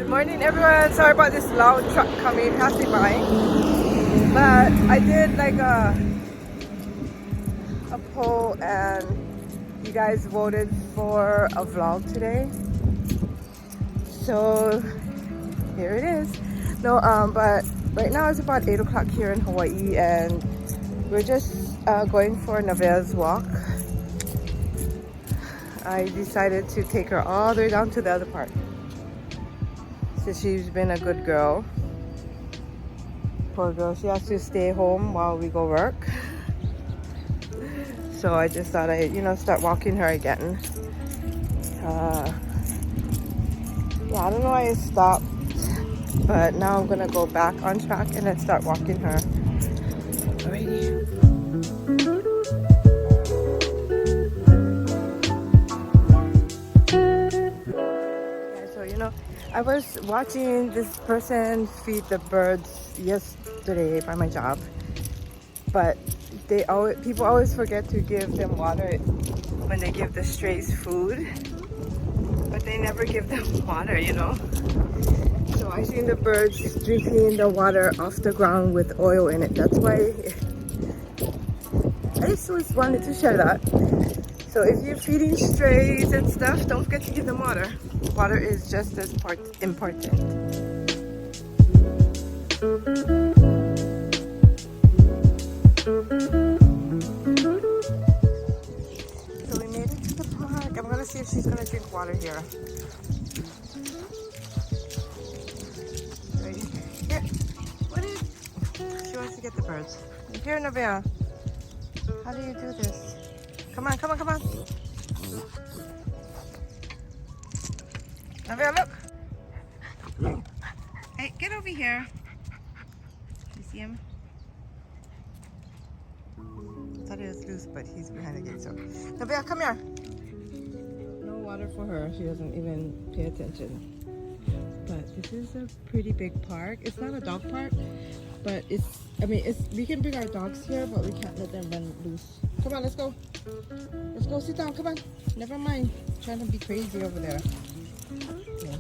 Morning everyone, sorry about this loud truck passing by, but I did like a poll and you guys voted for a vlog today, so here it is. No, but right now it's about 8 o'clock here in Hawaii and we're just going for Nevaeh's walk. I decided to take her all the way down to the other part. So she's been a good girl. Poor girl, she has to stay home while we go work. So I just thought I'd, start walking her again. Yeah, I don't know why I stopped, but now I'm gonna go back on track and then start walking her. Alrighty. I was watching this person feed the birds yesterday by my job, but people always forget to give them water when they give the strays food, but they never give them water, So I seen the birds drinking the water off the ground with oil in it. That's why I just always wanted to share that. So if you're feeding strays and stuff, don't forget to give them water. Water is just as important. So we made it to the park. I'm gonna see if she's gonna drink water here. Ready? Here. What is? She wants to get the birds. Here, Nevaeh. How do you do this? Come on, come on, come on. Nevaeh, look. Hey, get over here. You see him? I thought he was loose, but he's behind the gate. So, Nevaeh, come here. No water for her. She doesn't even pay attention. But this is a pretty big park. It's not a dog park, but we can bring our dogs here, but we can't let them run loose. Come on, let's go. Let's go sit down. Come on. Never mind. Trying to be crazy over there. Yeah.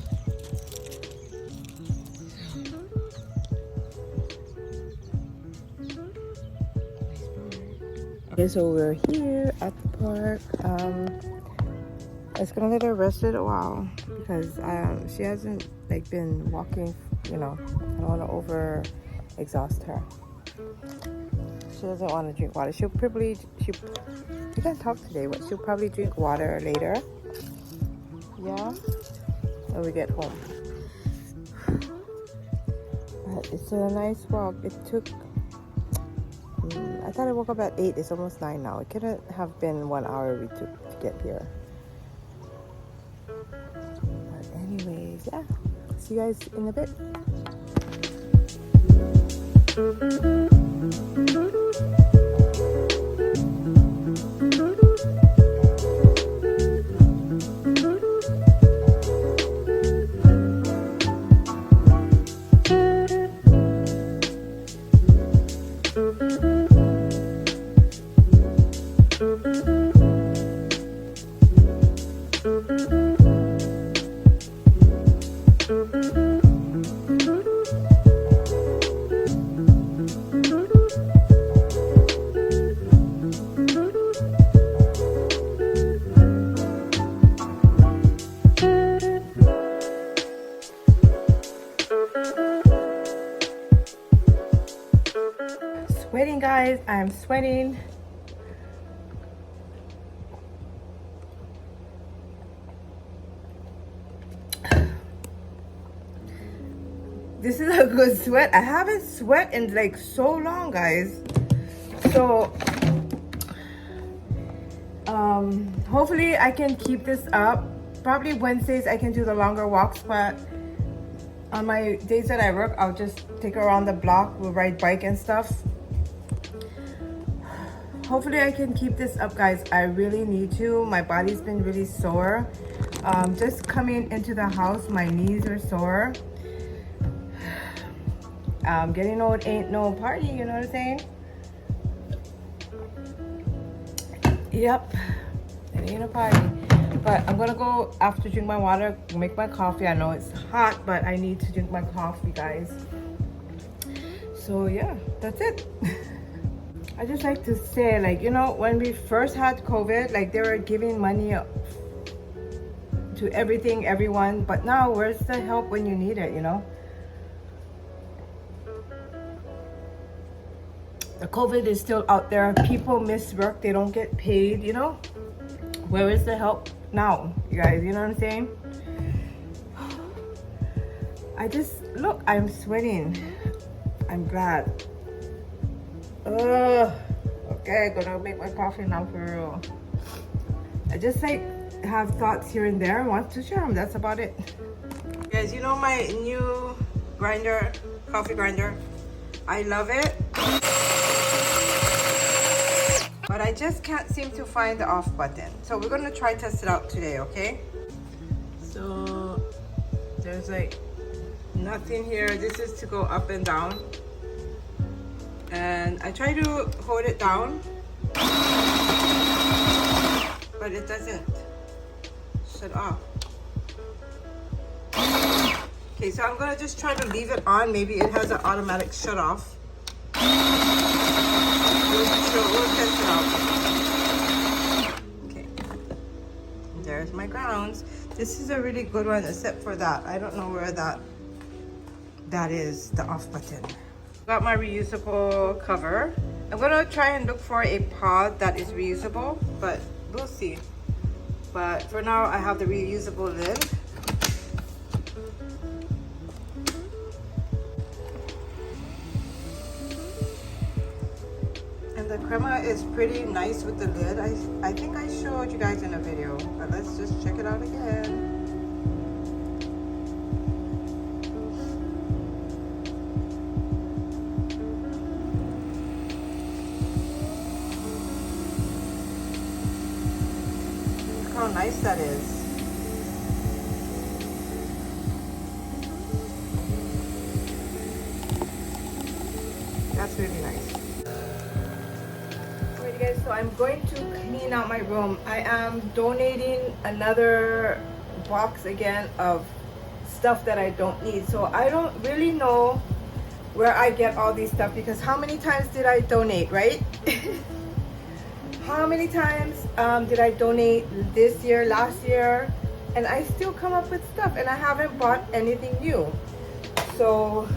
Okay, so we're here at the park. I was gonna let her rest it a while because she hasn't been walking. I don't want to over exhaust her. She doesn't want to drink water. She can't talk today, but she'll probably drink water later. Yeah, when we get home. But it's a nice walk. It took. I thought I woke up at 8. It's almost 9 now. It couldn't have been 1 hour we took to get here. But anyways, yeah. See you guys in a bit. Sweating, guys. I'm sweating. This is a good sweat. I haven't sweat in so long, guys. So hopefully I can keep this up. Probably Wednesdays I can do the longer walks, but on my days that I work, I'll just take her around the block. We'll ride bike and stuff. Hopefully I can keep this up, guys. I really need to. My body's been really sore. Just coming into the house, my knees are sore. Getting old ain't no party, you know what I'm saying? Yep, it ain't a party. But I'm gonna go after drink my water, make my coffee. I know it's hot, but I need to drink my coffee, guys. So yeah, that's it. I just like to say, like, you know, when we first had COVID, like they were giving money to everything, everyone, but now where's the help when you need it, you know? The COVID is still out there. People miss work, they don't get paid, you know? Where is the help now, you guys? You know what I'm saying? I just, look, I'm sweating. I'm glad. Okay, gonna make my coffee now for real. I just like have thoughts here and there. I want to share them. That's about it. Guys, you know my new grinder, coffee grinder? I love it. But I just can't seem to find the off button. So we're gonna try test it out today, okay? So there's like nothing here. This is to go up and down. And I try to hold it down, but it doesn't shut off. Okay, so I'm gonna just try to leave it on. Maybe it has an automatic shut off. We'll test it out. Okay, there's my grounds. This is a really good one, except for that. I don't know where that is, the off button. Got my reusable cover. I'm gonna try and look for a pod that is reusable, but we'll see. But for now, I have the reusable lid. And the crema is pretty nice with the lid. I think I showed you guys in a video, but let's just check it out again. How nice that is. That's really nice. Alright guys, so I'm going to clean out my room. I am donating another box again of stuff that I don't need. So I don't really know where I get all these stuff, because how many times did I donate, right? How many times did I donate this year, last year, and I still come up with stuff, and I haven't bought anything new. So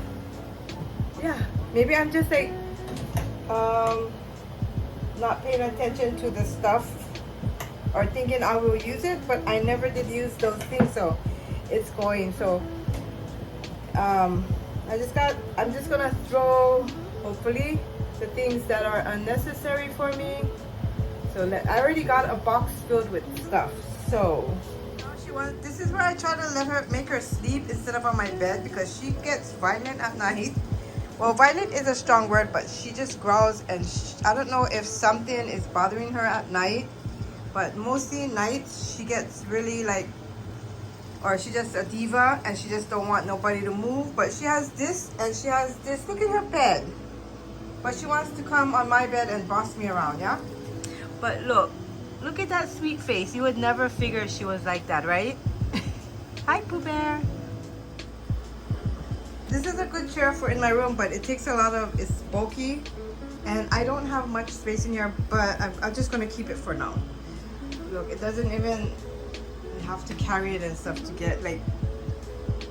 yeah, maybe I'm just like not paying attention to the stuff, or thinking I will use it, but I never did use those things, so it's going. So I'm just gonna throw, hopefully, the things that are unnecessary for me. So I already got a box filled with stuff. So this is where I try to make her sleep instead of on my bed, because she gets violent at night. Well, violent is a strong word, but she just growls, and I don't know if something is bothering her at night, but mostly nights she gets really like, or she's just a diva and she just don't want nobody to move. But she has this and she has this. Look at her bed. But she wants to come on my bed and boss me around, yeah? But look at that sweet face. You would never figure she was like that, right? Hi, Pooh Bear. This is a good chair for in my room, but it takes a lot of, it's bulky, and I don't have much space in here, but I'm just gonna keep it for now. Look, it doesn't even have to carry it and stuff to get, like,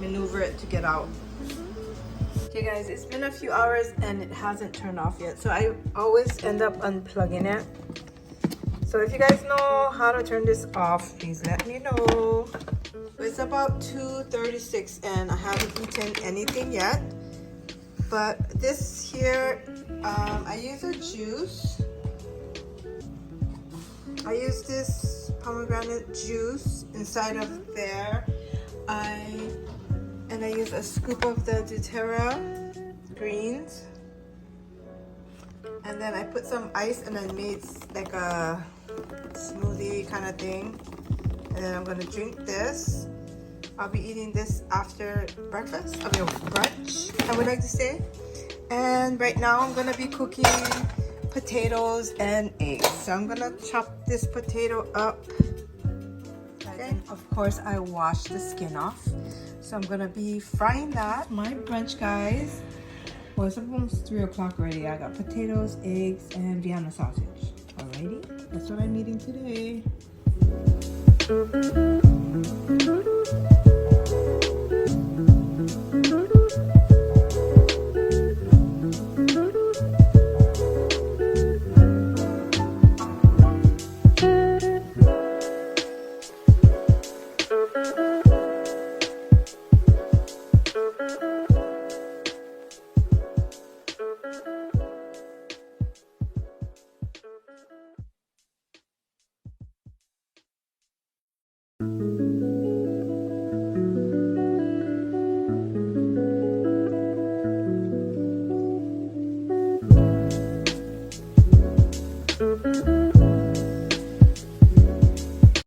maneuver it to get out. Okay guys, it's been a few hours and it hasn't turned off yet, so I always end up unplugging it. So if you guys know how to turn this off, please let me know. It's about 2:36 and I haven't eaten anything yet. But this here, I use a juice. I use this pomegranate juice inside of there. And I use a scoop of the doTERRA greens. And then I put some ice and I made like a smoothie kind of thing. And then I'm gonna drink this. I'll be eating this after breakfast, brunch, I would like to say. And right now I'm gonna be cooking potatoes and eggs. So I'm gonna chop this potato up And of course, I washed the skin off. So I'm gonna be frying that. My brunch, guys. Well, it's almost 3 o'clock already. I got potatoes, eggs, and Vienna sausage. Alrighty, that's what I'm eating today.